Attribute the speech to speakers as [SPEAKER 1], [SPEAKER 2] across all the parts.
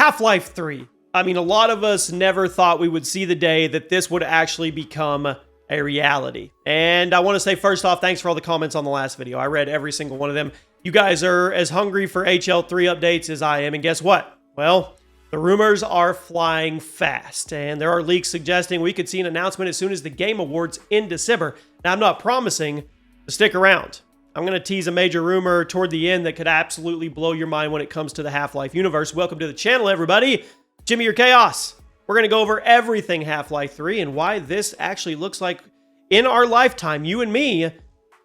[SPEAKER 1] Half-Life 3. I mean, a lot of us never thought we would see the day that this would actually become a reality. And I want to say first off, thanks for all the comments on the last video. I read every single one of them. You guys are as hungry for HL3 updates as I am. And guess what? Well, the rumors are flying fast. And there are leaks suggesting we could see an announcement as soon as the Game Awards in December. Now, I'm not promising to stick around. I'm going to tease a major rumor toward the end that could absolutely blow your mind when it comes to the Half-Life universe. Welcome to the channel, everybody. Jimmy or Chaos. We're going to go over everything Half-Life 3 and why this actually looks like in our lifetime, you and me,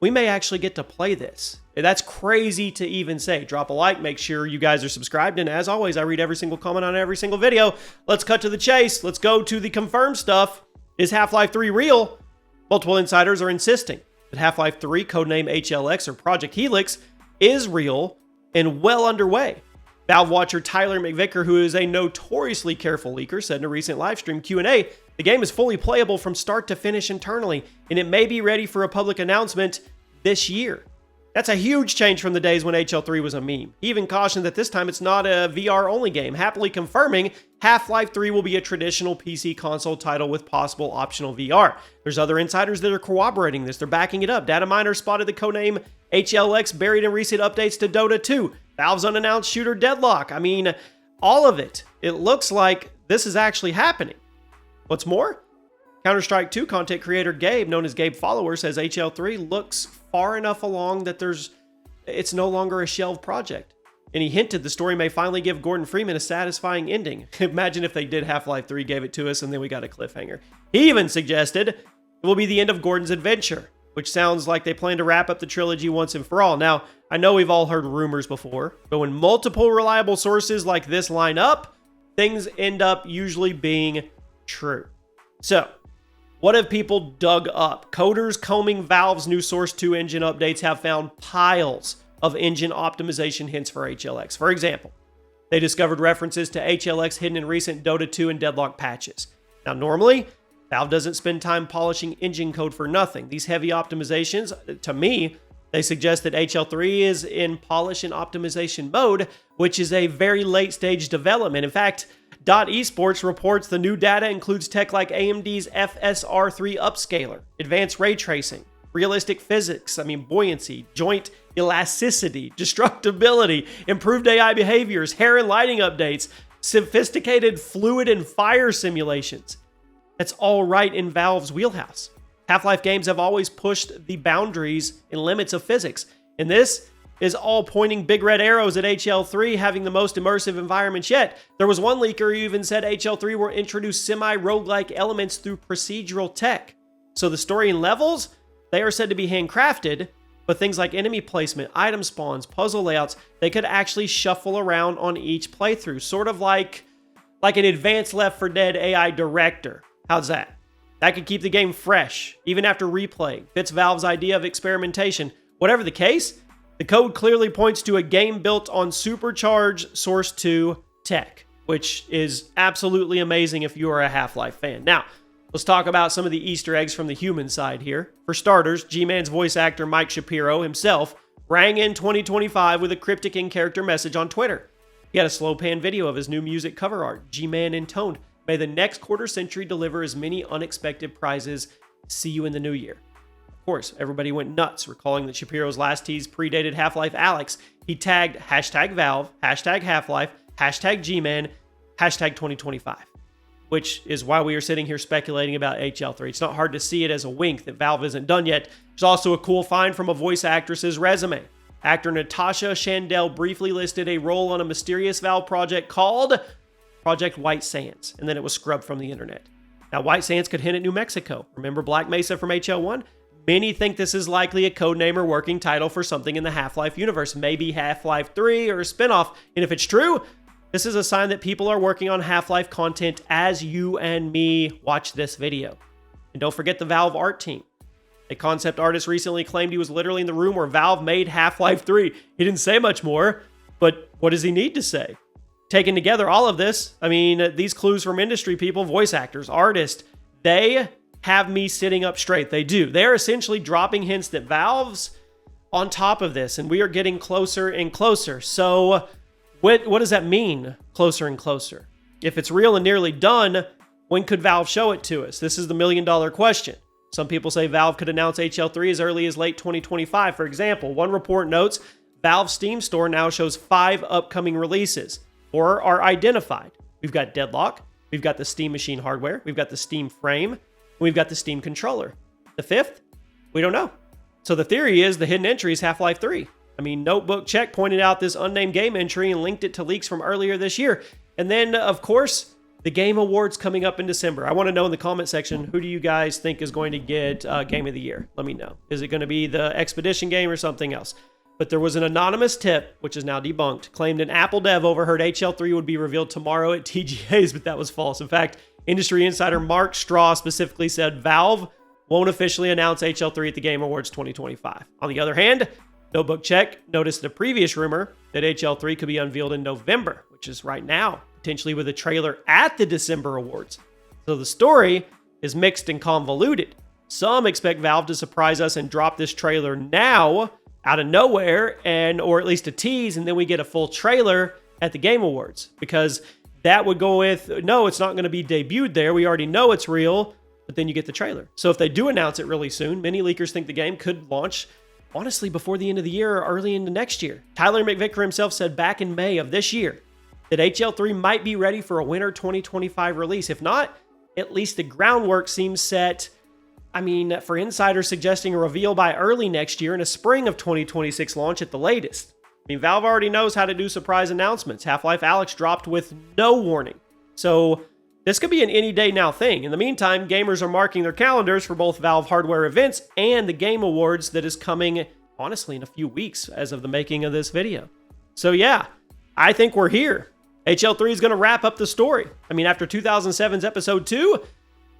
[SPEAKER 1] we may actually get to play this. That's crazy to even say. Drop a like, make sure you guys are subscribed, and as always, I read every single comment on every single video. Let's cut to the chase. Let's go to the confirmed stuff. Is Half-Life 3 real? Multiple insiders are insisting that Half-Life 3, codename HLX or Project Helix, is real and well underway. Valve watcher Tyler McVicker, who is a notoriously careful leaker, said in a recent livestream Q&A, the game is fully playable from start to finish internally, and it may be ready for a public announcement this year. That's a huge change from the days when HL3 was a meme. He even cautioned that this time it's not a VR-only game, happily confirming Half-Life 3 will be a traditional PC console title with possible optional VR. There's other insiders that are corroborating this. They're backing it up. Data miners spotted the codename HLX buried in recent updates to Dota 2. Valve's unannounced shooter Deadlock. I mean, all of it. It looks like this is actually happening. What's more? Counter-Strike 2 content creator Gabe, known as Gabe Follower, says HL3 looks far enough along that it's no longer a shelved project. And he hinted the story may finally give Gordon Freeman a satisfying ending. Imagine if they did Half-Life 3, gave it to us, and then we got a cliffhanger. He even suggested it will be the end of Gordon's adventure, which sounds like they plan to wrap up the trilogy once and for all. Now, I know we've all heard rumors before, but when multiple reliable sources like this line up, things end up usually being true. So, what have people dug up? Coders combing Valve's new Source 2 engine updates have found piles of engine optimization hints for HLX. For example, they discovered references to HLX hidden in recent Dota 2 and Deadlock patches. Now, normally, Valve doesn't spend time polishing engine code for nothing. These heavy optimizations, to me, they suggest that HL3 is in polish and optimization mode, which is a very late stage development. In fact, Esports reports the new data includes tech like AMD's FSR3 upscaler, advanced ray tracing, realistic physics, buoyancy, joint elasticity, destructibility, improved AI behaviors, hair and lighting updates, sophisticated fluid and fire simulations. That's all right in Valve's wheelhouse. Half-Life games have always pushed the boundaries and limits of physics, and this is all pointing big red arrows at HL3 having the most immersive environments yet. There was one leaker who even said HL3 will introduce semi-roguelike elements through procedural tech. So the story and levels, they are said to be handcrafted, but things like enemy placement, item spawns, puzzle layouts, they could actually shuffle around on each playthrough, sort of like an advanced Left 4 Dead AI director. How's that? That could keep the game fresh, even after replay. Fits Valve's idea of experimentation. Whatever the case, the code clearly points to a game built on supercharged Source 2 tech, which is absolutely amazing if you are a Half-Life fan. Now, let's talk about some of the Easter eggs from the human side here. For starters, GMan's voice actor Mike Shapiro himself rang in 2025 with a cryptic in-character message on Twitter. He had a slow pan video of his new music cover art, GMan intoned, "May the next quarter century deliver as many unexpected prizes. See you in the new year." Of course, everybody went nuts, recalling that Shapiro's last tease predated Half-Life Alyx. He tagged #Valve, #Half-Life, #GMan, #2025, which is why we are sitting here speculating about HL3. It's not hard to see it as a wink that Valve isn't done yet. There's also a cool find from a voice actress's resume. Actor Natasha Chandel briefly listed a role on a mysterious Valve project called Project White Sands, and then it was scrubbed from the internet. Now, White Sands could hint at New Mexico. Remember Black Mesa from HL1? Many think this is likely a codename or working title for something in the Half-Life universe, maybe Half-Life 3 or a spinoff. And if it's true, this is a sign that people are working on Half-Life content as you and me watch this video. And don't forget the Valve art team. A concept artist recently claimed he was literally in the room where Valve made Half-Life 3. He didn't say much more, but what does he need to say? Taken together, all of this, these clues from industry people, voice actors, artists, they have me sitting up straight. They do. They're essentially dropping hints that Valve's on top of this, and we are getting closer and closer. So What does that mean, closer and closer? If it's real and nearly done, when could Valve show it to us? This is the million-dollar question. Some people say Valve could announce HL3 as early as late 2025. For example, one report notes Valve's Steam store now shows 5 upcoming releases, or are identified. We've got Deadlock, we've got the Steam Machine hardware, we've got the Steam Frame, and we've got the Steam Controller. The 5th? We don't know. So the theory is the hidden entry is Half-Life 3. I mean, Notebook Check pointed out this unnamed game entry and linked it to leaks from earlier this year. And then, of course, the Game Awards coming up in December. I want to know in the comment section, who do you guys think is going to get Game of the Year? Let me know. Is it going to be the Expedition game or something else? But there was an anonymous tip, which is now debunked, claimed an Apple dev overheard HL3 would be revealed tomorrow at TGA's, but that was false. In fact, industry insider Mark Straw specifically said Valve won't officially announce HL3 at the Game Awards 2025. On the other hand, Notebook Check noticed a previous rumor that HL3 could be unveiled in November, which is right now, potentially with a trailer at the December Awards. So the story is mixed and convoluted. Some expect Valve to surprise us and drop this trailer now, out of nowhere, or at least a tease, and then we get a full trailer at the Game Awards, because that would go with, no, it's not going to be debuted there. We already know it's real, but then you get the trailer. So if they do announce it really soon, many leakers think the game could launch, honestly, before the end of the year or early into next year. Tyler McVicker himself said back in May of this year that HL3 might be ready for a winter 2025 release. If not, at least the groundwork seems set. I mean, for insiders suggesting a reveal by early next year and a spring of 2026 launch at the latest. I mean, Valve already knows how to do surprise announcements. Half-Life Alyx dropped with no warning. So this could be an any day now thing. In the meantime, gamers are marking their calendars for both Valve hardware events and the Game Awards that is coming, honestly, in a few weeks as of the making of this video. So yeah, I think we're here. HL3 is going to wrap up the story. I mean, after 2007's episode 2,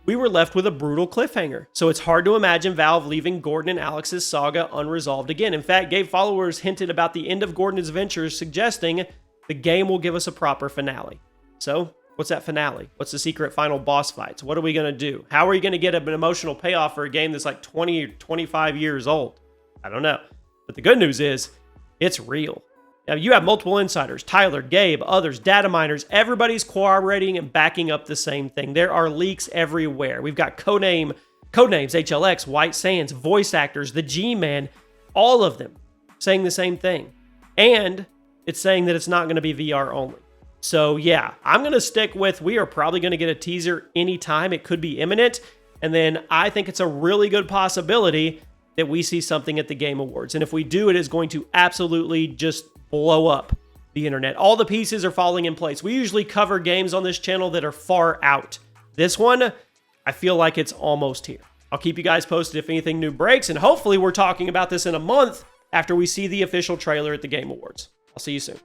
[SPEAKER 1] we were left with a brutal cliffhanger. So it's hard to imagine Valve leaving Gordon and Alyx's saga unresolved again. In fact, Gabe followers hinted about the end of Gordon's adventures, suggesting the game will give us a proper finale. So what's that finale? What's the secret final boss fights? What are we going to do? How are you going to get an emotional payoff for a game that's like 20 or 25 years old? I don't know. But the good news is it's real. Now, you have multiple insiders, Tyler, Gabe, others, data miners, everybody's corroborating and backing up the same thing. There are leaks everywhere. We've got codenames, HLX, White Sands, voice actors, the G-Man, all of them saying the same thing. And it's saying that it's not going to be VR only. So yeah, I'm going to stick with, we are probably going to get a teaser anytime. It could be imminent. And then I think it's a really good possibility that we see something at the Game Awards. And if we do, it is going to absolutely just blow up the internet. All the pieces are falling in place. We usually cover games on this channel that are far out. This one, I feel like it's almost here. I'll keep you guys posted if anything new breaks, and hopefully we're talking about this in a month after we see the official trailer at the Game Awards. I'll see you soon.